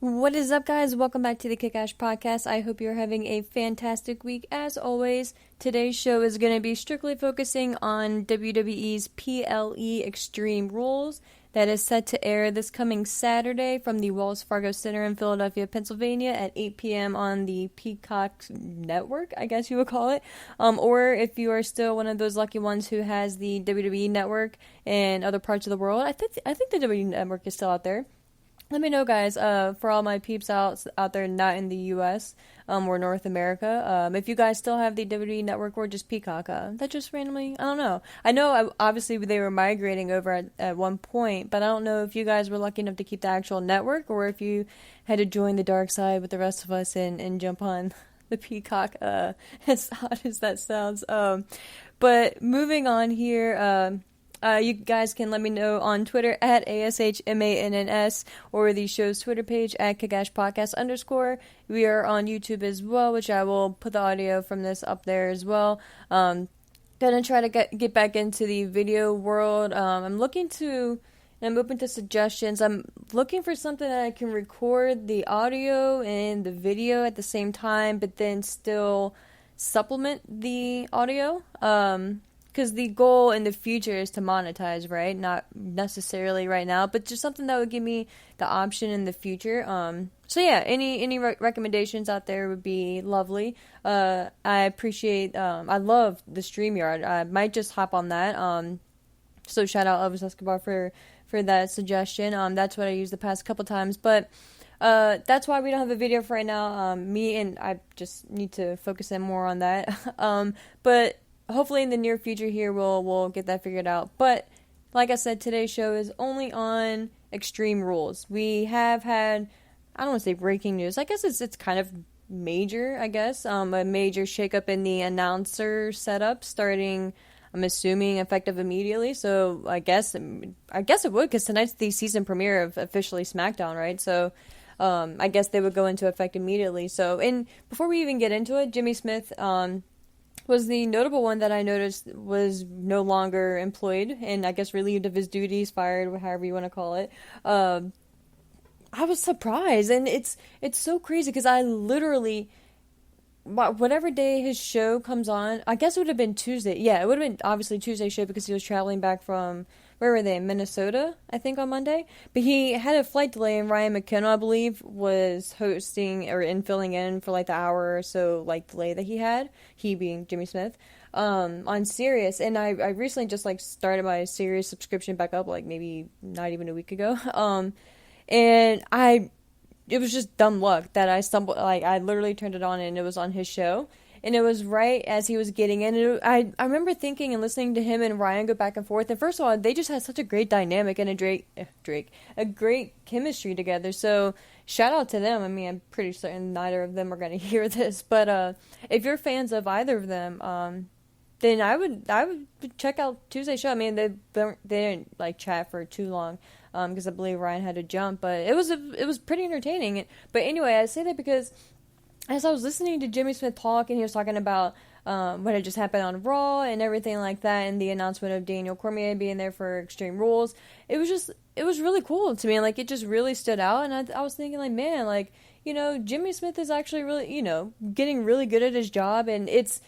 What is up, guys? Welcome back to the Kick-Ass Podcast. I hope you're having a fantastic week. As always, today's show is going to be strictly focusing on WWE's PLE Extreme Rules that is set to air this coming Saturday from the Wells Fargo Center in Philadelphia, Pennsylvania at 8 p.m. on the Peacock Network, I guess you would call it. Or if you are still one of those lucky ones who has the WWE Network in other parts of the world, I think the WWE Network is still out there. Let me know, guys, for all my peeps out there not in the U.S. Or North America, if you guys still have the WWE Network or just Peacock. That just randomly, I don't know. I know, obviously, they were migrating over at one point, but I don't know if you guys were lucky enough to keep the actual network or if you had to join the dark side with the rest of us and jump on the Peacock, as odd as that sounds. But moving on here, you guys can let me know on Twitter at ASHMANNS or the show's Twitter page at @KickAssPodcast_. We are on YouTube as well, which I will put the audio from this up there as well. Gonna try to get back into the video world. I'm open to suggestions. I'm looking for something that I can record the audio and the video at the same time, but then still supplement the audio. Because the goal in the future is to monetize, right? Not necessarily right now, but just something that would give me the option in the future. So yeah, any recommendations out there would be lovely. I appreciate, I love the StreamYard. I might just hop on that. So shout out Elvis Escobar for that suggestion. That's what I used the past couple times, but that's why we don't have a video for right now. Me and I just need to focus in more on that. But hopefully in the near future here we'll get that figured out. But like I said, today's show is only on Extreme Rules. We have had, I don't want to say breaking news. I guess it's kind of major, I guess. A major shakeup in the announcer setup starting, I'm assuming, effective immediately. So I guess it would, because tonight's the season premiere of officially SmackDown, right? So I guess they would go into effect immediately. So, and before we even get into it, Jimmy Smith was the notable one that I noticed was no longer employed and I guess relieved of his duties, fired, however you want to call it. I was surprised, and it's so crazy because I literally, whatever day his show comes on, I guess it would have been Tuesday. Yeah, it would have been obviously Tuesday's show because he was traveling back from, where were they, Minnesota, I think, on Monday. But he had a flight delay, and Ryan McKenna, I believe, was hosting or filling in for like the hour or so like delay that he had, he being Jimmy Smith, on Sirius. And I recently just like started my Sirius subscription back up, like maybe not even a week ago. And it was just dumb luck that I stumbled, like I literally turned it on and it was on his show. And it was right as he was getting in. I remember thinking and listening to him and Ryan go back and forth. And first of all, they just had such a great dynamic and a great chemistry together. So shout out to them. I mean, I'm pretty certain neither of them are going to hear this. But if you're fans of either of them, then I would check out Tuesday's show. I mean, they didn't like chat for too long. Because I believe Ryan had to jump, but it was pretty entertaining. But anyway, I say that because as I was listening to Jimmy Smith talk, and he was talking about what had just happened on Raw and everything like that, and the announcement of Daniel Cormier being there for Extreme Rules, it was really cool to me. Like, it just really stood out, and I was thinking, like, man, like, you know, Jimmy Smith is actually really, you know, getting really good at his job, and it's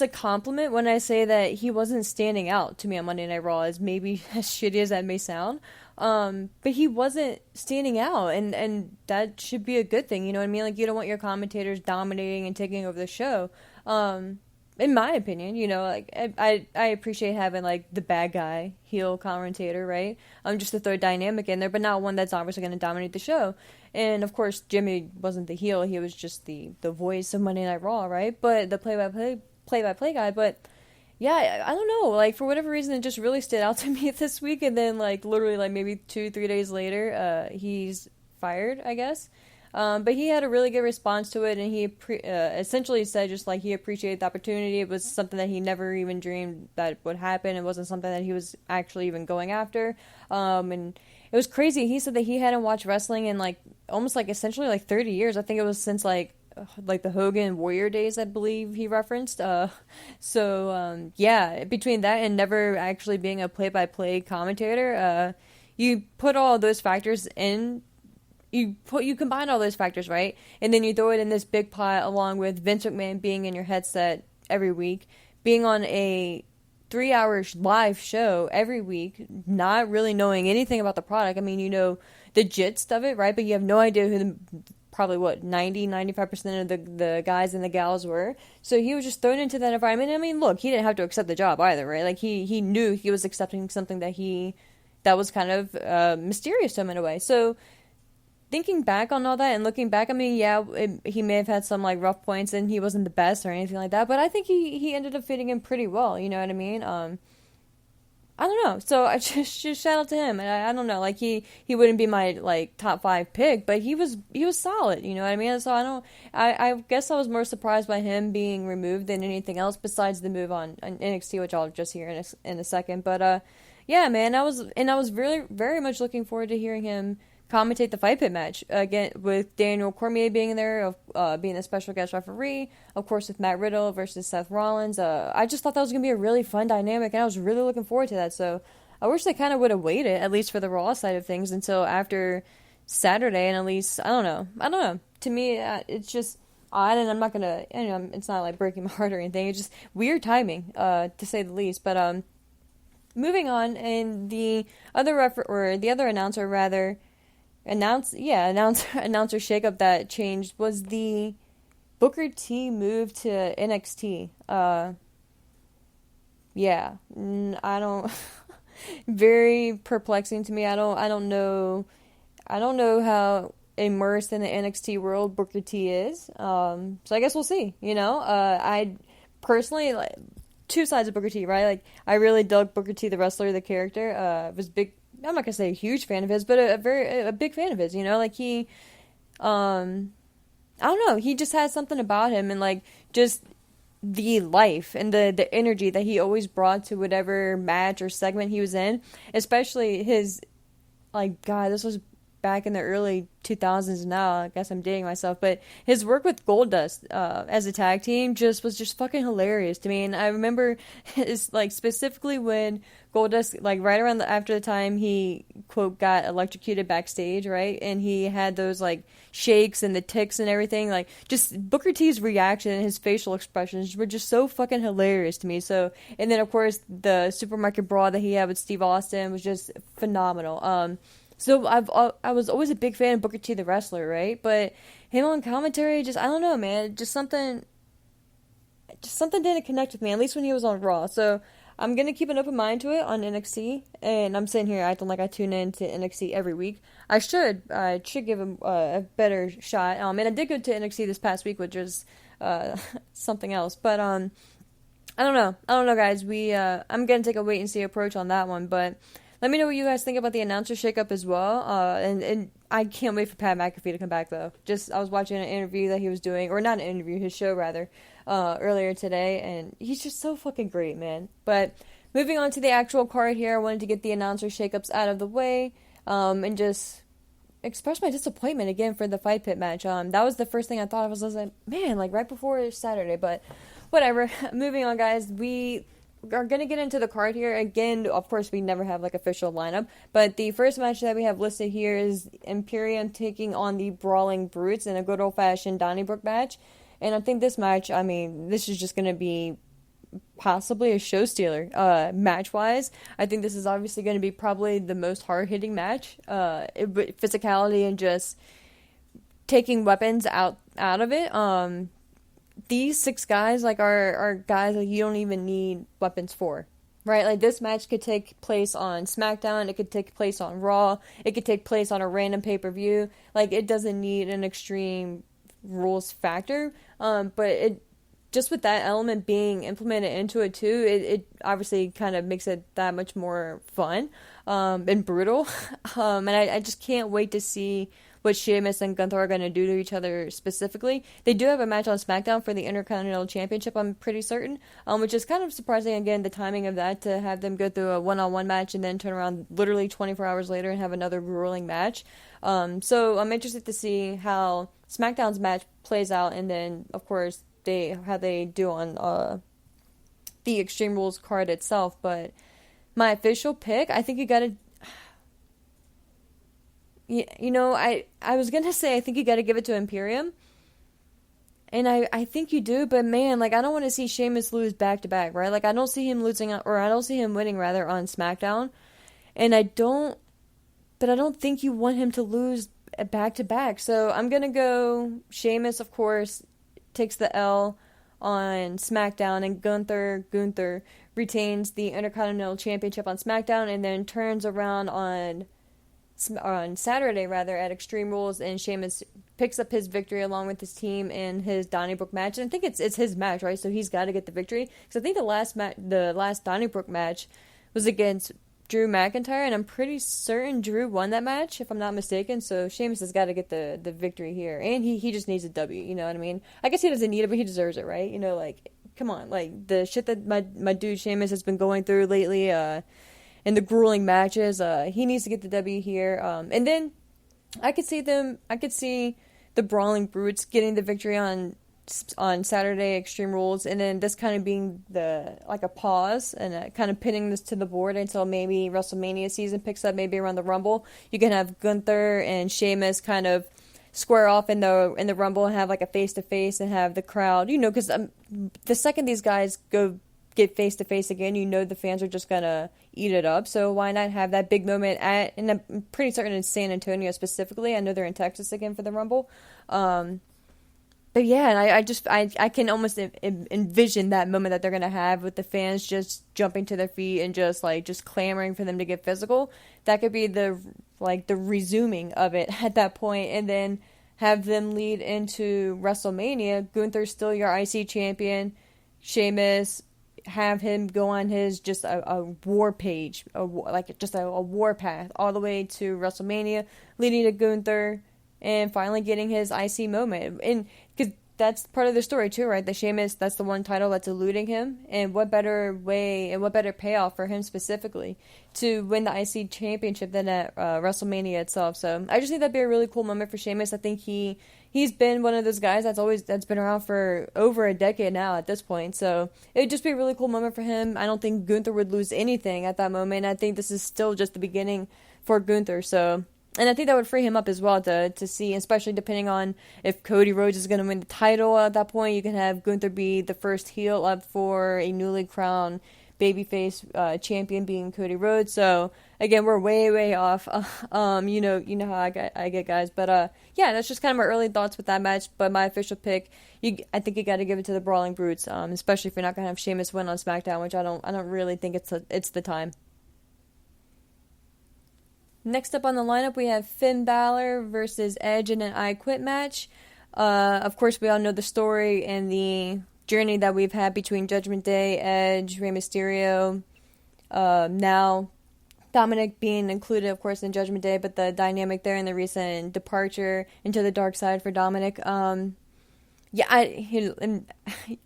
a compliment when I say that he wasn't standing out to me on Monday Night Raw, as maybe as shitty as that may sound. But he wasn't standing out, and that should be a good thing, you know what I mean? Like, you don't want your commentators dominating and taking over the show. In my opinion, you know, like, I appreciate having, like, the bad guy heel commentator, right? Just to throw a dynamic in there, but not one that's obviously going to dominate the show. And, of course, Jimmy wasn't the heel, he was just the voice of Monday Night Raw, right? But the play-by-play guy, but yeah, I don't know, like, for whatever reason, it just really stood out to me this week, and then, like, literally, like, maybe 2-3 days later, he's fired, I guess, but he had a really good response to it, and he essentially said just, like, he appreciated the opportunity. It was something that he never even dreamed that would happen. It wasn't something that he was actually even going after, and it was crazy. He said that he hadn't watched wrestling in, like, almost, like, essentially, like, 30 years. I think it was since, like the Hogan Warrior days, I believe he referenced. Yeah, between that and never actually being a play-by-play commentator, you put all those factors in, you combine all those factors, right? And then you throw it in this big pot along with Vince McMahon being in your headset every week, being on a 3-hour live show every week, not really knowing anything about the product. I mean, you know the gist of it, right? But you have no idea who probably 95% of the guys and the gals were. So he was just thrown into that environment. I mean, look, he didn't have to accept the job either, right? Like he knew he was accepting something that was kind of mysterious to him in a way. So thinking back on all that and looking back, I mean, yeah, he may have had some like rough points and he wasn't the best or anything like that, but I think he ended up fitting in pretty well. You know what I mean? I don't know. So I just shout out to him. And I don't know, like he wouldn't be my like top 5 pick, but he was solid. You know what I mean? So I guess I was more surprised by him being removed than anything else besides the move on NXT, which I'll just hear in a second. But yeah, man, I was really very much looking forward to hearing him commentate the Fight Pit match again with Daniel Cormier being there, being a special guest referee, of course with Matt Riddle versus Seth Rollins. I just thought that was gonna be a really fun dynamic, and I was really looking forward to that. So I wish they kind of would have waited, at least for the Raw side of things, until after Saturday, and at least I don't know. To me, it's just odd, and I'm not gonna, it's not like breaking my heart or anything. It's just weird timing, to say the least. But moving on, and the other announcer rather. Announcer shakeup that changed was the Booker T move to NXT. Yeah, I don't. Very perplexing to me. I don't know how immersed in the NXT world Booker T is. So I guess we'll see. You know, I personally like two sides of Booker T. Right, like I really dug Booker T, the wrestler, the character. Was big. I'm not gonna say a huge fan of his, but a big fan of his. You know, like he, I don't know, he just has something about him, and like just the life and the energy that he always brought to whatever match or segment he was in. Especially his, like, God, this was back in the early 2000s now. I guess I'm dating myself, but his work with Goldust as a tag team was just fucking hilarious to me. And I remember his, like, specifically when Goldust, like, right around after the time he, quote, got electrocuted backstage, right? And he had those, like, shakes and the ticks and everything. Like, just Booker T's reaction and his facial expressions were just so fucking hilarious to me. So, and then, of course, the supermarket brawl that he had with Steve Austin was just phenomenal. So I was always a big fan of Booker T, the wrestler, right? But him on commentary, just, I don't know, man. Just something didn't connect with me, at least when he was on Raw. So I'm going to keep an open mind to it on NXT. And I'm sitting here acting like I tune in to NXT every week. I should give him a better shot. And I did go to NXT this past week, which is something else. But I don't know, guys. I'm going to take a wait and see approach on that one. But let me know what you guys think about the announcer shakeup as well. And I can't wait for Pat McAfee to come back, though. I was watching an interview that he was doing, or not an interview, his show, rather, earlier today, and he's just so fucking great, man. But moving on to the actual card here, I wanted to get the announcer shakeups out of the way, and just express my disappointment again for the Fight Pit match. That was the first thing I thought of. I was like, man, like right before Saturday, but whatever. Moving on, guys. We are going to get into the card here. Again, of course, we never have, like, official lineup, but the first match that we have listed here is Imperium taking on the Brawling Brutes in a good old-fashioned Donnybrook match, and I think this match, I mean, this is just going to be possibly a show stealer, match-wise. I think this is obviously going to be probably the most hard-hitting match, physicality and just taking weapons out of it. These 6 guys, like, are guys that you don't even need weapons for, right? Like, this match could take place on SmackDown, it could take place on Raw, it could take place on a random pay-per-view. Like, it doesn't need an extreme rules factor, but it, just with that element being implemented into it too, it obviously kind of makes it that much more fun, and brutal, and I just can't wait to see what Sheamus and Gunther are going to do to each other specifically. They do have a match on SmackDown for the Intercontinental Championship, I'm pretty certain, which is kind of surprising, again, the timing of that, to have them go through a one-on-one match and then turn around literally 24 hours later and have another grueling match. So I'm interested to see how SmackDown's match plays out, and then, of course, how they do on the Extreme Rules card itself. But my official pick, I think you gotta... I was gonna say I think you got to give it to Imperium, and I think you do, but man, like I don't want to see Sheamus lose back to back, right? Like I don't see him losing, or I don't see him winning rather on SmackDown, and but I don't think you want him to lose back to back. So I'm gonna go Sheamus, of course, takes the L on SmackDown, and Gunther retains the Intercontinental Championship on SmackDown, and then turns around on Saturday rather at Extreme Rules, and Sheamus picks up his victory along with his team in his Donnybrook match. And I think it's his match, right? So he's got to get the victory, because I think the last Donnybrook match was against Drew McIntyre, and I'm pretty certain Drew won that match, if I'm not mistaken. So Sheamus has got to get the victory here, and he just needs a W. You know what I mean? I guess he doesn't need it, but he deserves it, right? You know, like come on, like the shit that my dude Sheamus has been going through lately, in the grueling matches, he needs to get the W here. And then I could see the Brawling Brutes getting the victory on Saturday Extreme Rules, and then this kind of being like a pause and kind of pinning this to the board until maybe WrestleMania season picks up, maybe around the Rumble. You can have Gunther and Sheamus kind of square off in the Rumble and have like a face to face, and have the crowd, because the second these guys go get face to face again, the fans are just gonna eat it up. So why not have that big moment and I'm pretty certain in San Antonio specifically. I know they're in Texas again for the Rumble. But yeah, and I can almost envision that moment that they're gonna have with the fans just jumping to their feet and just clamoring for them to get physical. That could be the resuming of it at that point, and then have them lead into WrestleMania. Gunther's still your IC champion. Sheamus, have him go on his just a war page, a war path all the way to WrestleMania, leading to Gunther and finally getting his IC moment. And because that's part of the story too, right? The Sheamus, that's the one title that's eluding him, and what better way and what better payoff for him specifically to win the IC championship than at WrestleMania itself. So I just think that'd be a really cool moment for Sheamus. I think he's been one of those guys that's been around for over a decade now at this point. So it would just be a really cool moment for him. I don't think Gunther would lose anything at that moment. I think this is still just the beginning for Gunther. So, and I think that would free him up as well to see, especially depending on if Cody Rhodes is going to win the title at that point. You can have Gunther be the first heel up for a newly crowned babyface champion, being Cody Rhodes. So again, we're way off. You know how I get guys, but yeah, that's just kind of my early thoughts with that match. But my official pick, I think you got to give it to the Brawling Brutes, especially if you're not gonna have Sheamus win on SmackDown, which I don't really think it's the time. Next up on the lineup, we have Finn Balor versus Edge in an I Quit match. Of course, we all know the story and the journey that we've had between Judgment Day, Edge, Rey Mysterio, now Dominic being included, of course, in Judgment Day, but the dynamic there and the recent departure into the dark side for Dominic.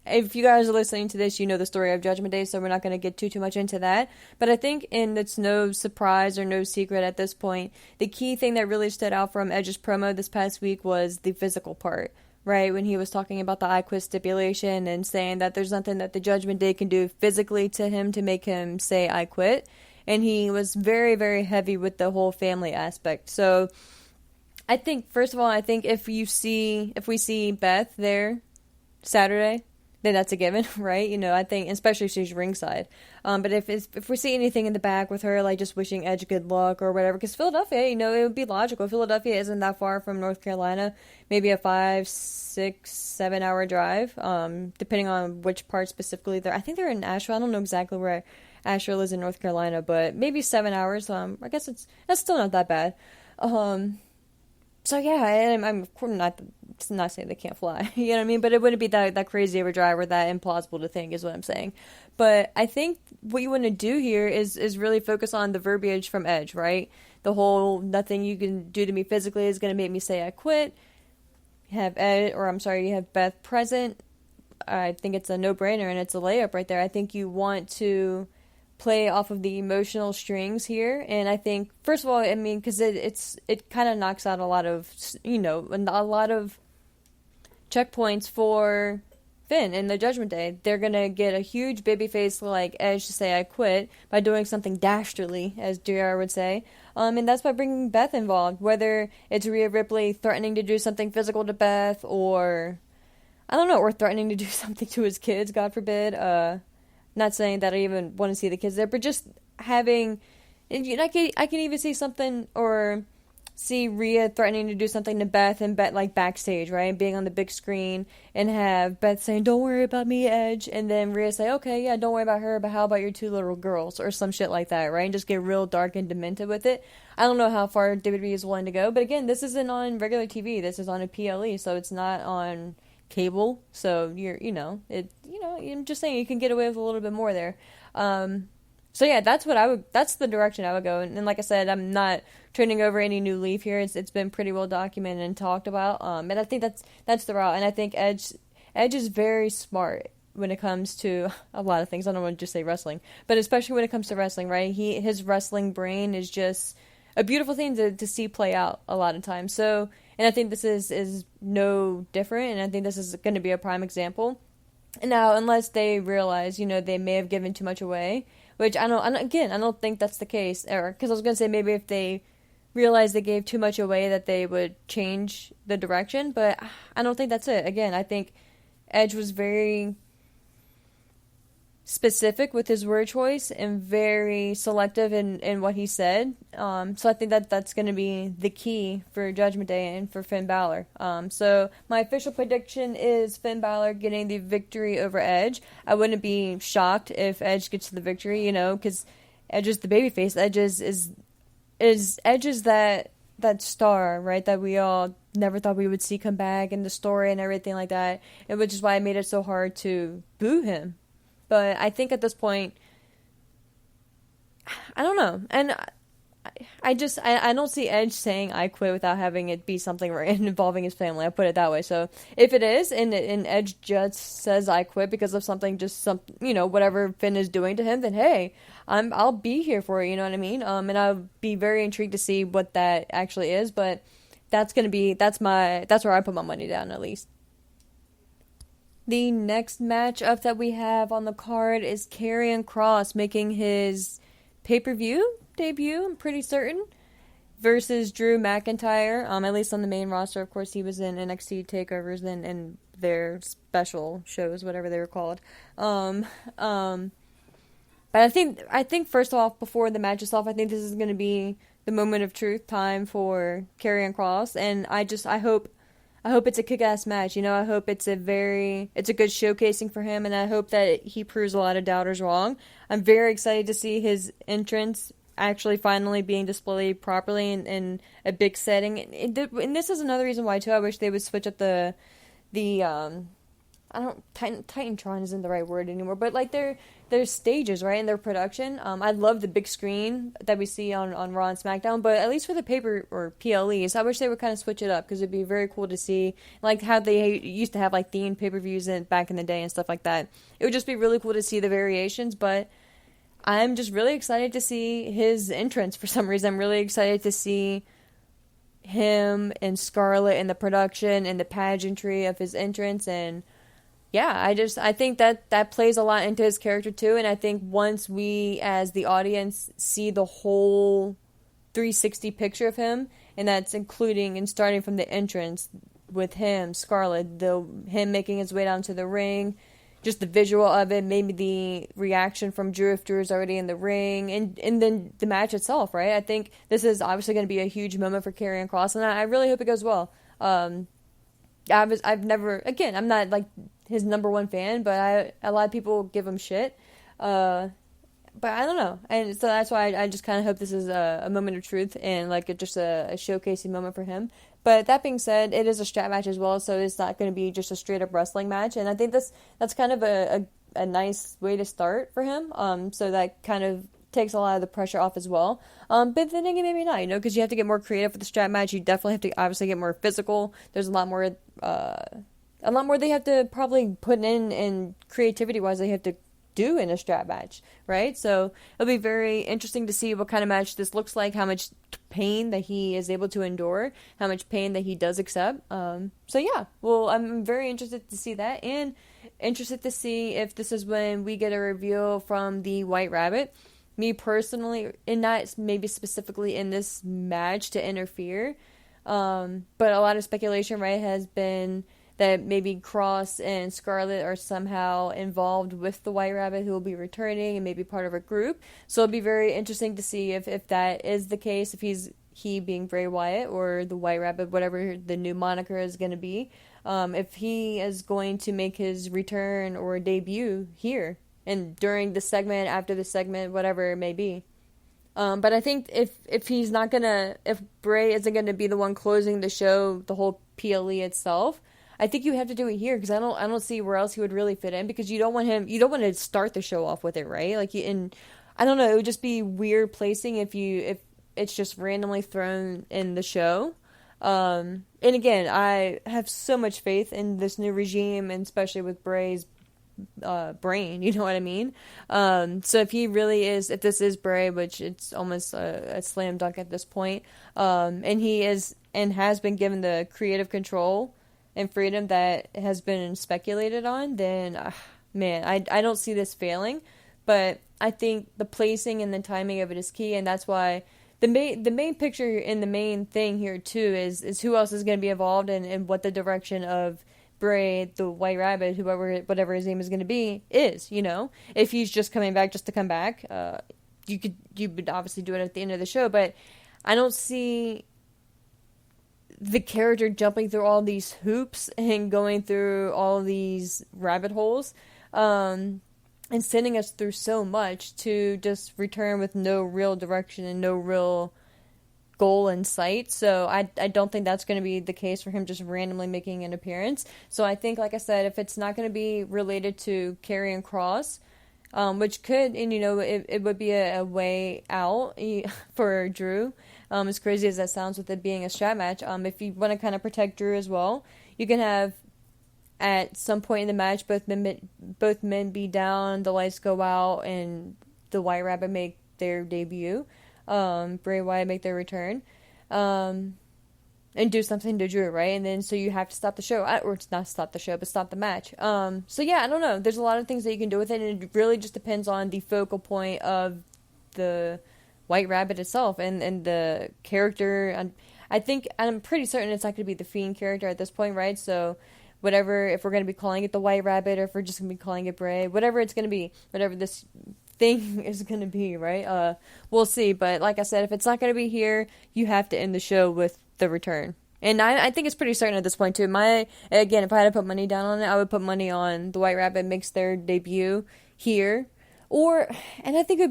If you guys are listening to this, you know the story of Judgment Day, so we're not going to get too much into that. But I think, and it's no surprise or no secret at this point, the key thing that really stood out from Edge's promo this past week was the physical part, right? When he was talking about the I Quit stipulation and saying that there's nothing that the Judgment Day can do physically to him to make him say I quit. And he was very, very heavy with the whole family aspect. So I think, first of all, if we see Beth there Saturday, then that's a given, right? I think, especially if she's ringside. But if we see anything in the back with her, like just wishing Edge good luck or whatever, because Philadelphia, it would be logical. Philadelphia isn't that far from North Carolina, maybe a 5, 6, 7 hour drive, depending on which part specifically. I think they're in Asheville. I don't know exactly where Asheville is in North Carolina, but maybe 7 hours. I guess that's still not that bad. So yeah, I'm not saying they can't fly, you know what I mean? But it wouldn't be that crazy of a drive or that implausible to think, is what I'm saying. But I think what you want to do here is really focus on the verbiage from Edge, right? The whole nothing you can do to me physically is going to make me say I quit. You have Beth present. I think it's a no-brainer and it's a layup right there. I think you want to play off of the emotional strings here, and I think, first of all, I mean, because it kind of knocks out a lot of checkpoints for Finn in the Judgment Day. They're gonna get a huge babyface like Edge to say I quit by doing something dastardly, as JR would say. And that's by bringing Beth involved, whether it's Rhea Ripley threatening to do something physical to Beth, or I don't know, or threatening to do something to his kids, God forbid. Not saying that I even want to see the kids there, but just having, I can even see something, or see Rhea threatening to do something to Beth, and Beth like backstage, right, being on the big screen, and have Beth saying, "Don't worry about me, Edge," and then Rhea say, "Okay, yeah, don't worry about her, but how about your two little girls," or some shit like that, right, and just get real dark and demented with it. I don't know how far WWE is willing to go, but again, this isn't on regular TV. This is on a PLE, so it's not on cable. So I'm just saying you can get away with a little bit more there. So yeah, that's the direction I would go. And like I said, I'm not turning over any new leaf here. It's been pretty well documented and talked about. And I think that's the route. And I think Edge is very smart when it comes to a lot of things. I don't want to just say wrestling, but especially when it comes to wrestling, right? His wrestling brain is just a beautiful thing to see play out a lot of times. So, and I think this is no different. And I think this is going to be a prime example. And now, unless they realize, they may have given too much away, which I don't think that's the case. Because I was going to say maybe if they realized they gave too much away that they would change the direction, but I don't think that's it. Again, I think Edge was very specific with his word choice and very selective in what he said. So I think that's going to be the key for Judgment Day and for Finn Balor. So my official prediction is Finn Balor getting the victory over Edge. I wouldn't be shocked if Edge gets the victory, because Edge is the babyface. Edge is that star, right, that we all never thought we would see come back in the story and everything like that, and which is why it made it so hard to boo him. But I think at this point, I don't know. And I don't see Edge saying I quit without having it be something involving his family. I put it that way. So if it is, and Edge just says I quit because of something, whatever Finn is doing to him, then hey, I'll be here for it. You know what I mean? And I'll be very intrigued to see what that actually is. But that's where I put my money down, at least. The next matchup that we have on the card is Karrion Kross making his pay-per-view debut, I'm pretty certain, versus Drew McIntyre. At least on the main roster. Of course, he was in NXT takeovers and their special shows, whatever they were called. But I think first off, before the match itself, I think this is going to be the moment of truth time for Karrion Kross, and I hope it's a kick-ass match. I hope it's a good showcasing for him, and I hope that he proves a lot of doubters wrong. I'm very excited to see his entrance actually finally being displayed properly in a big setting. And this is another reason why, too, I wish they would switch up Titantron isn't the right word anymore, but like their stages, right, and their production. I love the big screen that we see on Raw and SmackDown, but at least for the paper or PLEs, I wish they would kind of switch it up, because it'd be very cool to see like how they used to have like themed pay-per-views back in the day and stuff like that. It would just be really cool to see the variations, but I'm just really excited to see his entrance for some reason. I'm really excited to see him and Scarlett and the production and the pageantry of his entrance. And yeah, I think that plays a lot into his character too. And I think once we as the audience see the whole 360 picture of him, and that's including and starting from the entrance with him, Scarlett, him making his way down to the ring, just the visual of it, maybe the reaction from Drew if Drew's already in the ring, and then the match itself, right? I think this is obviously going to be a huge moment for Karrion Kross, and I really hope it goes well. I'm not like his number one fan, but a lot of people give him shit. But I don't know, and so that's why I just kind of hope this is a moment of truth and like just a showcasing moment for him. But that being said, it is a strap match as well, so it's not going to be just a straight up wrestling match, and I think that's kind of a nice way to start for him. So that kind of takes a lot of the pressure off as well. But then again, maybe not, because you have to get more creative with the strap match. You definitely have to obviously get more physical. There's a lot more they have to probably put in creativity wise. They have to do in a strap match, right? So it'll be very interesting to see what kind of match this looks like, how much pain that he is able to endure, how much pain that he does accept. So yeah, well, I'm very interested to see that. And interested to see if this is when we get a reveal from the White Rabbit. Me personally, and not maybe specifically in this match to interfere, but a lot of speculation, right, has been that maybe Cross and Scarlet are somehow involved with the White Rabbit, who will be returning and maybe part of a group. So it'll be very interesting to see if that is the case, if he being Bray Wyatt or the White Rabbit, whatever the new moniker is going to be, if he is going to make his return or debut here and during the segment, after the segment, whatever it may be. But I think if he's not gonna, if Bray isn't gonna be the one closing the show, the whole PLE itself, I think you have to do it here, because I don't see where else he would really fit in, because you don't want to start the show off with it, right? Like, and I don't know, it would just be weird placing if it's just randomly thrown in the show. And again, I have so much faith in this new regime, and especially with Bray's brain, you know what I mean? So if he really is, if this is Bray, which it's almost a slam dunk at this point, and he is and has been given the creative control and freedom that has been speculated on, then man, I don't see this failing. But I think the placing and the timing of it is key, and that's why the main picture and the main thing here too is who else is going to be involved, and what the direction of Bray, the White Rabbit, whatever his name is going to be, is, you know? If he's just coming back just to come back, you would obviously do it at the end of the show, but I don't see the character jumping through all these hoops and going through all these rabbit holes, and sending us through so much to just return with no real direction and no real goal in sight. So I don't think that's going to be the case for him just randomly making an appearance. So I think, like I said, if it's not going to be related to Karrion Kross, which could, and you know, it would be a way out for Drew, as crazy as that sounds with it being a strap match. If you want to kind of protect Drew as well, you can have at some point in the match both men be down, the lights go out, and the White Rabbit make their debut. Bray Wyatt make their return, and do something to Drew, right? And then so you have to stop the show, or it's not stop the show, but stop the match. So yeah, I don't know. There's a lot of things that you can do with it, and it really just depends on the focal point of the White Rabbit itself and the character. And I'm pretty certain it's not going to be the Fiend character at this point, right? So whatever, if we're going to be calling it the White Rabbit, or if we're just going to be calling it Bray, whatever it's going to be, whatever this thing is going to be, right? We'll see. But like I said, if it's not going to be here, you have to end the show with the return. And I think it's pretty certain at this point too. Again, if I had to put money down on it, I would put money on the White Rabbit makes their debut here. And I think it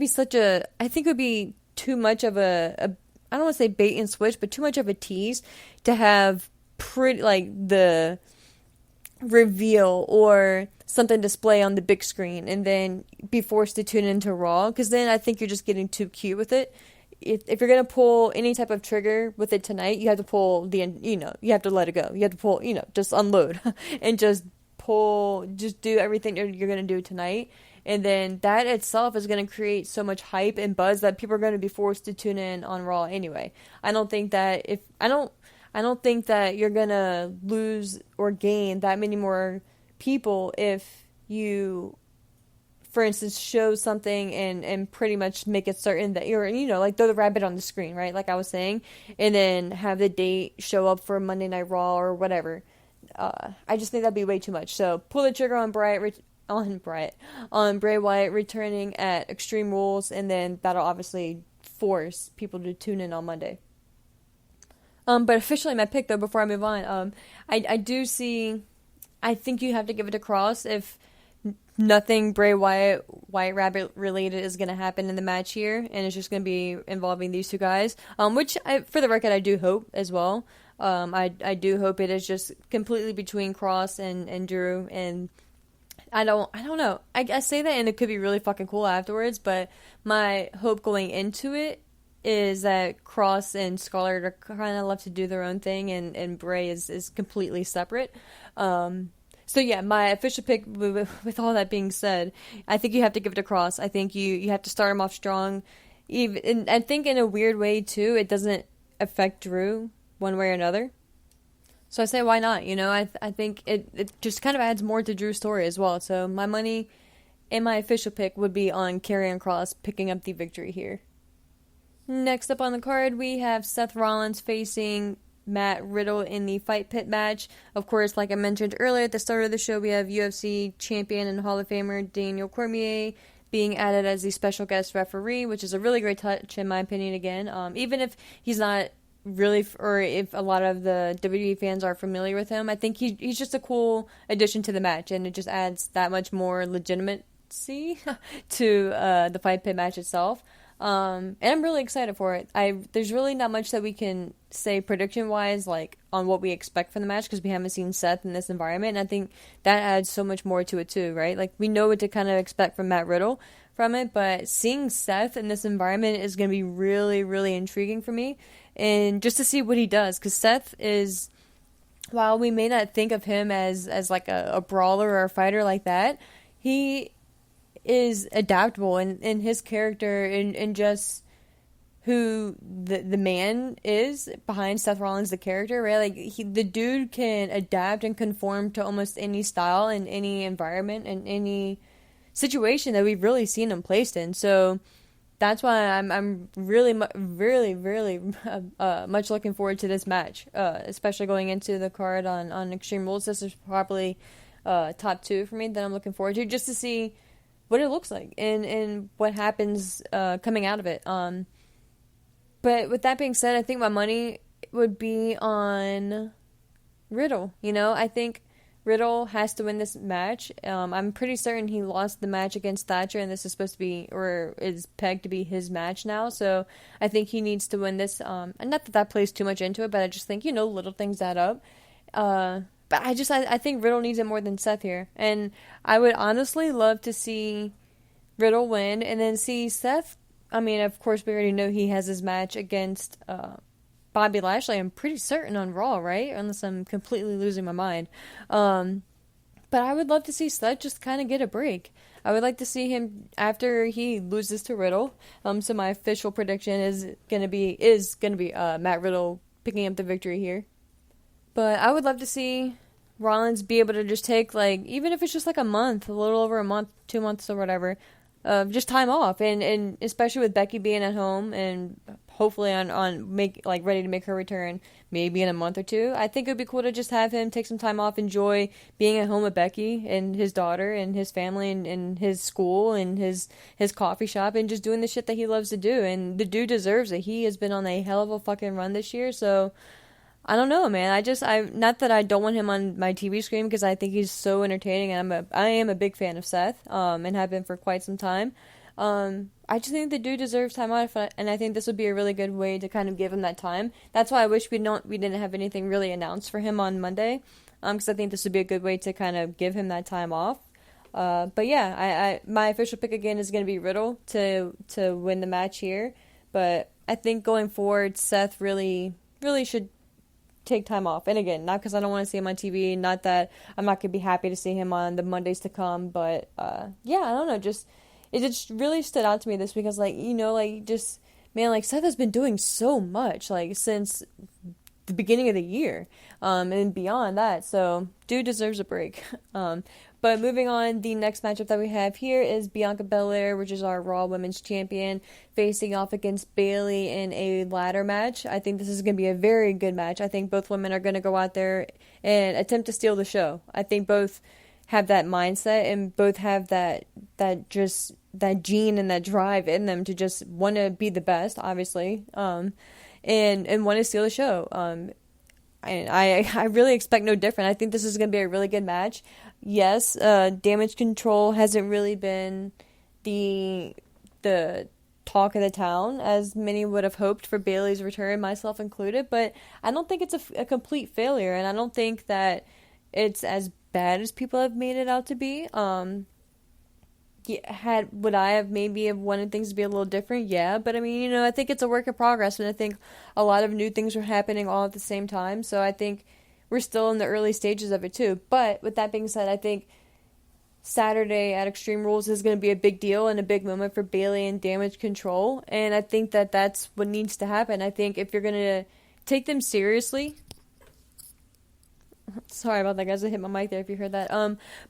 would be too much of a I don't want to say bait and switch, but too much of a tease to have the reveal or something display on the big screen and then be forced to tune into Raw, because then I think you're just getting too cute with it. If you're going to pull any type of trigger with it tonight, you have to pull you have to let it go. You have to pull, just unload and just do everything you're going to do tonight. And then that itself is going to create so much hype and buzz that people are going to be forced to tune in on Raw anyway. I don't think that you're going to lose or gain that many more people if you, for instance, show something and pretty much make it certain that you're, like throw the rabbit on the screen, right? Like I was saying, and then have the date show up for Monday Night Raw or whatever. I just think that'd be way too much. So pull the trigger on Bray Wyatt returning at Extreme Rules, and then that'll obviously force people to tune in on Monday. But officially my pick, though, before I move on, I think you have to give it to Cross if nothing Bray Wyatt, White Rabbit related is going to happen in the match here, and it's just going to be involving these two guys, which, for the record, I do hope as well. I do hope it is just completely between Cross and Drew, and I don't know. I say that, and it could be really fucking cool afterwards, but my hope going into it is that Cross and Scarlett are kind of left to do their own thing, and Bray is completely separate. So yeah, my official pick, with all that being said, I think you have to give it to Cross. I think you have to start him off strong. And I think in a weird way, too, it doesn't affect Drew one way or another. So I say, why not? I think it just kind of adds more to Drew's story as well. So my money and my official pick would be on Karrion Kross picking up the victory here. Next up on the card, we have Seth Rollins facing Matt Riddle in the Fight Pit match. Of course, like I mentioned earlier at the start of the show, we have UFC champion and Hall of Famer Daniel Cormier being added as the special guest referee, which is a really great touch in my opinion again. Even if he's not really, or if a lot of the WWE fans are familiar with him, I think he's just a cool addition to the match, and it just adds that much more legitimacy to the Fight Pit match itself. And I'm really excited for it. There's really not much that we can say prediction-wise, like, on what we expect from the match, because we haven't seen Seth in this environment, and I think that adds so much more to it too, right? Like, we know what to kind of expect from Matt Riddle from it, but seeing Seth in this environment is going to be really, really intriguing for me, and just to see what he does, because Seth is, while we may not think of him as like a brawler or a fighter like that, he is adaptable in his character and just who the man is behind Seth Rollins, the character, right? Like, the dude can adapt and conform to almost any style and any environment and any situation that we've really seen him placed in. So that's why I'm really much looking forward to this match, especially going into the card on Extreme Rules. This is probably top 2 for me that I'm looking forward to, just to see what it looks like and what happens coming out of it. But with that being said, I think my money would be on Riddle. I think Riddle has to win this match. I'm pretty certain he lost the match against Thatcher, and this is supposed to be, or is pegged to be, his match now. So I think he needs to win this. And not that plays too much into it, but I just think, little things add up. But I think Riddle needs it more than Seth here. And I would honestly love to see Riddle win and then see Seth. I mean, of course, we already know he has his match against Bobby Lashley. I'm pretty certain on Raw, right? Unless I'm completely losing my mind. But I would love to see Seth just kind of get a break. I would like to see him after he loses to Riddle. So my official prediction is gonna be Matt Riddle picking up the victory here. But I would love to see Rollins be able to just take, like, even if it's just like a month, a little over a month, 2 months or whatever, just time off, and especially with Becky being at home and hopefully ready to make her return maybe in a month or two. I think it would be cool to just have him take some time off, enjoy being at home with Becky and his daughter and his family and his school and his coffee shop and just doing the shit that he loves to do. And the dude deserves it. He has been on a hell of a fucking run this year, so I don't know, man. I not that I don't want him on my TV screen, because I think he's so entertaining, and I am a big fan of Seth, and have been for quite some time. I just think the dude deserves time off, and I think this would be a really good way to kind of give him that time. That's why I wish we didn't have anything really announced for him on Monday, because I think this would be a good way to kind of give him that time off. But yeah, my official pick again is going to be Riddle to win the match here. But I think going forward, Seth really should take time off. And again, not because I don't want to see him on TV, not that I'm not going to be happy to see him on the Mondays to come, but yeah, I don't know, it just really stood out to me this week. I was like, Seth has been doing so much, like, since the beginning of the year, and beyond that, so dude deserves a break. But moving on, the next matchup that we have here is Bianca Belair, which is our Raw Women's Champion, facing off against Bayley in a ladder match. I think this is going to be a very good match. I think both women are going to go out there and attempt to steal the show. I think both have that mindset and both have that gene and that drive in them to just want to be the best, obviously, and want to steal the show. And I really expect no different. I think this is going to be a really good match. Yes, Damage Control hasn't really been the talk of the town as many would have hoped for Bayley's return, myself included, but I don't think it's a complete failure, and I don't think that it's as bad as people have made it out to be. Would I have maybe wanted things to be a little different? Yeah, but I mean, I think it's a work in progress, and I think a lot of new things are happening all at the same time, so I think we're still in the early stages of it too. But with that being said, I think Saturday at Extreme Rules is going to be a big deal and a big moment for Bayley and Damage Control, and I think that that's what needs to happen. I think if you're going to take them seriously, Sorry about that, guys. I hit my mic there if you heard that.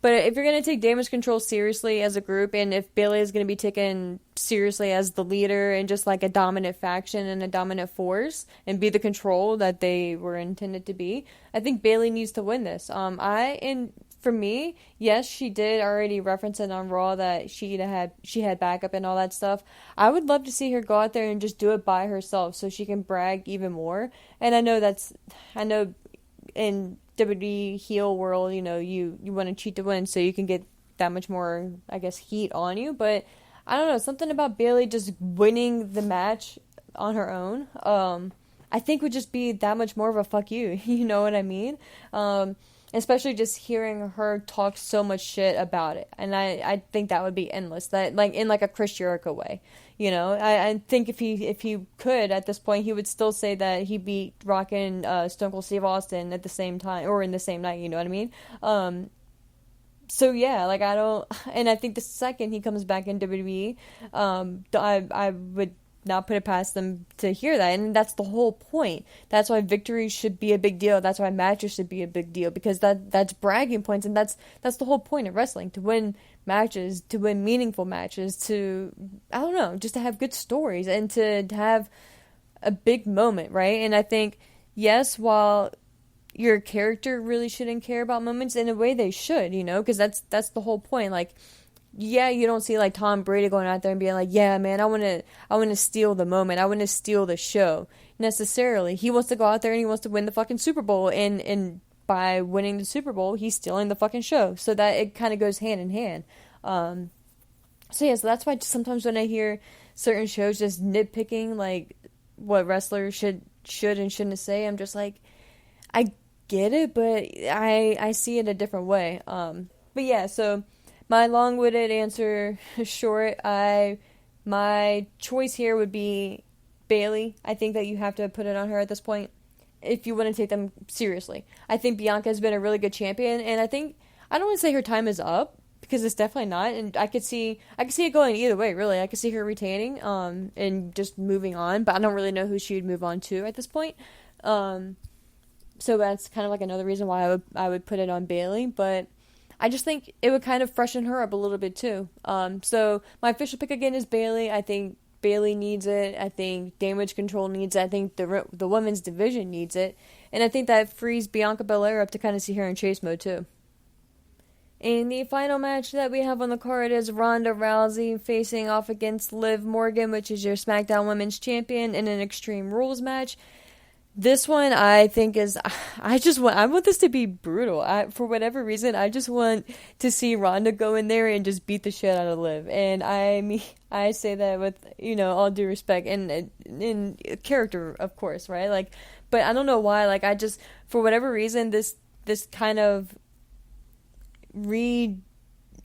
But if you're gonna take Damage Control seriously as a group, and if Bayley is gonna be taken seriously as the leader and just like a dominant faction and a dominant force and be the control that they were intended to be, I think Bayley needs to win this. For me, yes, she did already reference it on Raw that she had backup and all that stuff. I would love to see her go out there and just do it by herself so she can brag even more. And I know in WWE heel world, you want to cheat to win so you can get that much more, I guess, heat on you. But I don't know, something about Bayley just winning the match on her own, I think would just be that much more of a fuck you. You know what I mean? Especially just hearing her talk so much shit about it. And I think that would be endless. That, like, in like a Chris Jericho way. I think if he could, at this point, he would still say that he beat Rock and Stone Cold Steve Austin at the same time, or in the same night, you know what I mean? So yeah, like, and I think the second he comes back in WWE, I would not put it past them to hear that, and that's the whole point. That's why victories should be a big deal. That's why matches should be a big deal, because that's bragging points, and that's the whole point of wrestling, to win matches, to win meaningful matches, to, I don't know, just to have good stories and to have a big moment, right? And I think, yes, while your character really shouldn't care about moments, in a way they should, because that's the whole point. Like, yeah, you don't see like Tom Brady going out there and being like, yeah, man, I want to steal the moment. I want to steal the show. Necessarily. He wants to go out there and he wants to win the fucking Super Bowl, and by winning the Super Bowl, he's stealing the fucking show. So that it kind of goes hand in hand. So that's why sometimes when I hear certain shows just nitpicking like what wrestlers should and shouldn't say, I'm just like, I get it, but I see it a different way. But yeah, so my long-winded answer short, my choice here would be Bayley. I think that you have to put it on her at this point if you want to take them seriously. I think Bianca has been a really good champion, and I don't want to say her time is up, because it's definitely not, and I could see it going either way, really. I could see her retaining and just moving on, but I don't really know who she would move on to at this point. So that's kind of like another reason why I would put it on Bayley, but I just think it would kind of freshen her up a little bit too. So my official pick again is Bayley. I think Bayley needs it. I think Damage Control needs it. I think the women's division needs it. And I think that frees Bianca Belair up to kind of see her in chase mode too. And the final match that we have on the card is Ronda Rousey facing off against Liv Morgan, which is your SmackDown Women's Champion, in an Extreme Rules match. This one, I think, I want this to be brutal. For whatever reason, I just want to see Ronda go in there and just beat the shit out of Liv. And I say that with, all due respect and in character, of course, right? Like, but I don't know why, like, for whatever reason, this kind of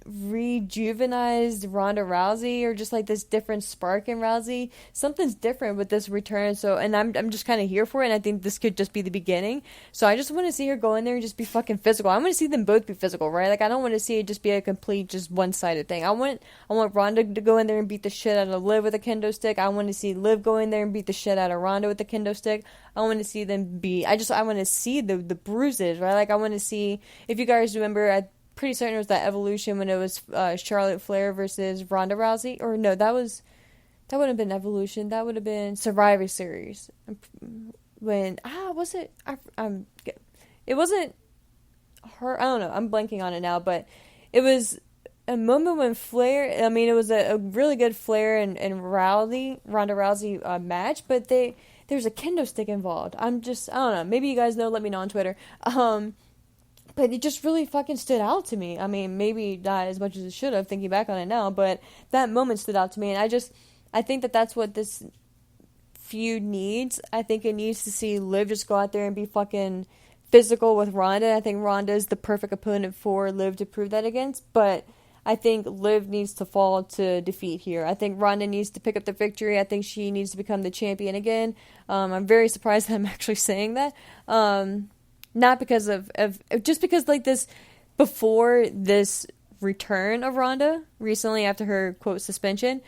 rejuvenized Ronda Rousey, or just like this different spark in Rousey. Something's different with this return, and I'm just kind of here for it, and I think this could just be the beginning. So I just want to see her go in there and just be fucking physical. I want to see them both be physical, right? Like, I don't want to see it just be a complete, just one-sided thing. I want Ronda to go in there and beat the shit out of Liv with a kendo stick. I want to see Liv go in there and beat the shit out of Ronda with a kendo stick. I want to see them I want to see the bruises, right? Like, I want to see, if you guys remember, pretty certain it was that Evolution when it was Charlotte Flair versus Ronda Rousey. Or no, that wouldn't have been Evolution. That would have been Survivor Series. When, was it? It wasn't her. I don't know. I'm blanking on it now. But it was a moment when Flair, it was a really good Flair and Ronda Rousey match. But there's a kendo stick involved. I don't know. Maybe you guys know. Let me know on Twitter. But it just really fucking stood out to me. I mean, maybe not as much as it should have, thinking back on it now, but that moment stood out to me. And I think that that's what this feud needs. I think it needs to see Liv just go out there and be fucking physical with Ronda. I think Ronda is the perfect opponent for Liv to prove that against. But I think Liv needs to fall to defeat here. I think Ronda needs to pick up the victory. I think she needs to become the champion again. I'm very surprised that I'm actually saying that. Not because of just because, like, this, before this return of Ronda recently after her quote suspension,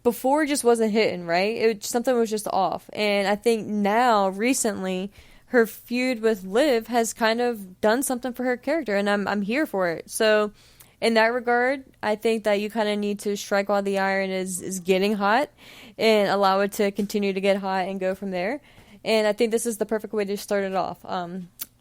before it just wasn't hitting, right? Something was just off. And I think now, recently, her feud with Liv has kind of done something for her character, and I'm here for it. So in that regard, I think that you kind of need to strike while the iron is getting hot and allow it to continue to get hot and go from there. And I think this is the perfect way to start it off.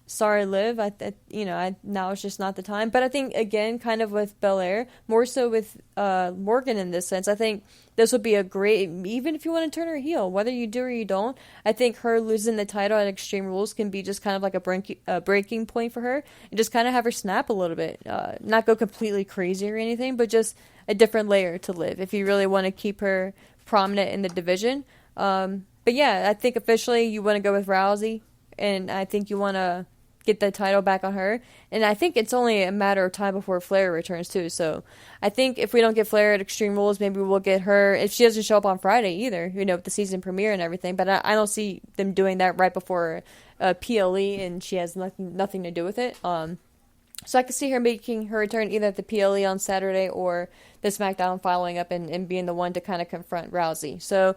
Sorry, Liv. Now it's just not the time. But I think, again, kind of with Belair, more so with Morgan in this sense, I think this would be a great, even if you want to turn her heel, whether you do or you don't, I think her losing the title at Extreme Rules can be just kind of like a breaking point for her, and just kind of have her snap a little bit. Not go completely crazy or anything, but just a different layer to Liv if you really want to keep her prominent in the division. But yeah, I think officially you want to go with Rousey, and I think you want to get the title back on her. And I think it's only a matter of time before Flair returns too. So I think if we don't get Flair at Extreme Rules, maybe we'll get her if she doesn't show up on Friday either, with the season premiere and everything. But I don't see them doing that right before PLE, and she has nothing to do with it. So I can see her making her return either at the PLE on Saturday or the SmackDown following up and being the one to kind of confront Rousey. So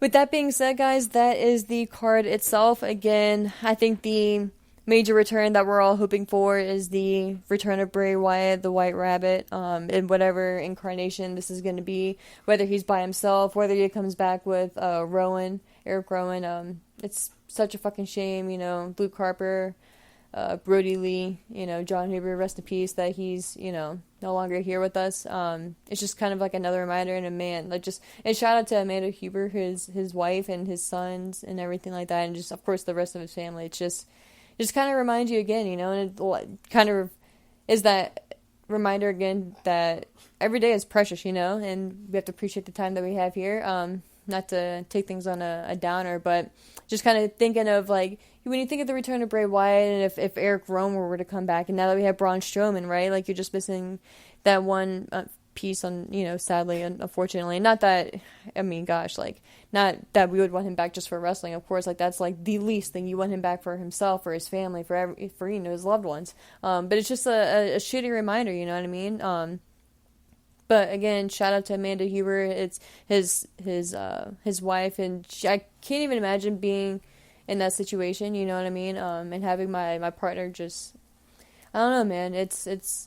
with that being said, guys, that is the card itself. Again, I think the major return that we're all hoping for is the return of Bray Wyatt, the White Rabbit, in whatever incarnation this is going to be, whether he's by himself, whether he comes back with Eric Rowan. It's such a fucking shame, Luke Harper, Brody Lee, John Huber, rest in peace, that he's, no longer here with us. It's just kind of like another reminder, and and shout out to Amanda Huber, his wife and his sons and everything like that, and just, of course, the rest of his family. It's just kind of reminds you again, and it kind of is that reminder again that every day is precious, and we have to appreciate the time that we have here. Not to take things on a downer, but just kind of thinking of, like, when you think of the return of Bray Wyatt, and if Eric Rowan were to come back, and now that we have Braun Strowman, right, like, you're just missing that one piece on, sadly, unfortunately. Not that, not that we would want him back just for wrestling, of course, like, that's, like, the least thing. You want him back for himself, for his family, for his loved ones. But it's just a shitty reminder, you know what I mean? But again, shout out to Amanda Huber. It's his wife, and I can't even imagine being in that situation, you know what I mean? And having my partner just, I don't know, man. It's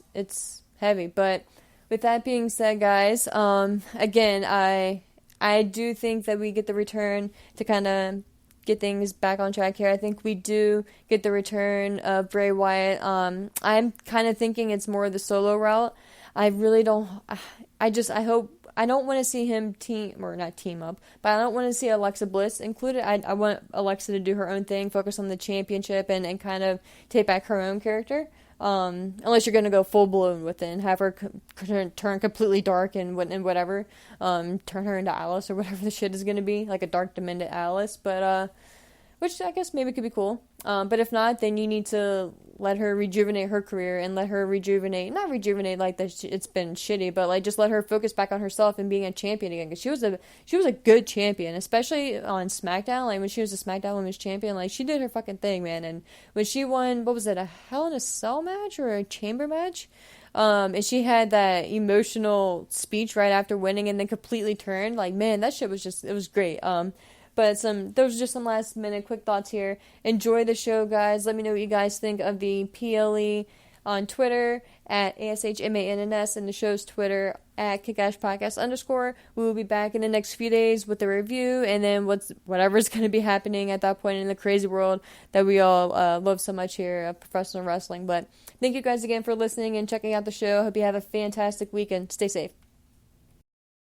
heavy. But with that being said, guys, again, I do think that we get the return to kind of get things back on track here. I think we do get the return of Bray Wyatt. I'm kind of thinking it's more the solo route. I really don't. I don't want to see him not team up, but I don't want to see Alexa Bliss included. I want Alexa to do her own thing, focus on the championship, and kind of take back her own character. Unless you're going to go full blown with it and have her turn completely dark and whatever. Turn her into Alice or whatever the shit is going to be, like a dark, demented Alice. But which I guess maybe could be cool. But if not, then you need to let her rejuvenate her career and let her not rejuvenate like that it's been shitty, but like just let her focus back on herself and being a champion again. Because she was a good champion, especially on SmackDown. Like when she was a SmackDown Women's Champion, like she did her fucking thing, man. And when she won, what was it, a Hell in a Cell match or a chamber match? And she had that emotional speech right after winning and then completely turned. Like, man, that shit was it was great. But those are just some last minute quick thoughts here. Enjoy the show, guys. Let me know what you guys think of the PLE on Twitter at ASHMANNS and the show's Twitter at KickAshPodcast_. We will be back in the next few days with the review and then whatever's going to be happening at that point in the crazy world that we all love so much here at professional wrestling. But thank you guys again for listening and checking out the show. Hope you have a fantastic weekend. Stay safe.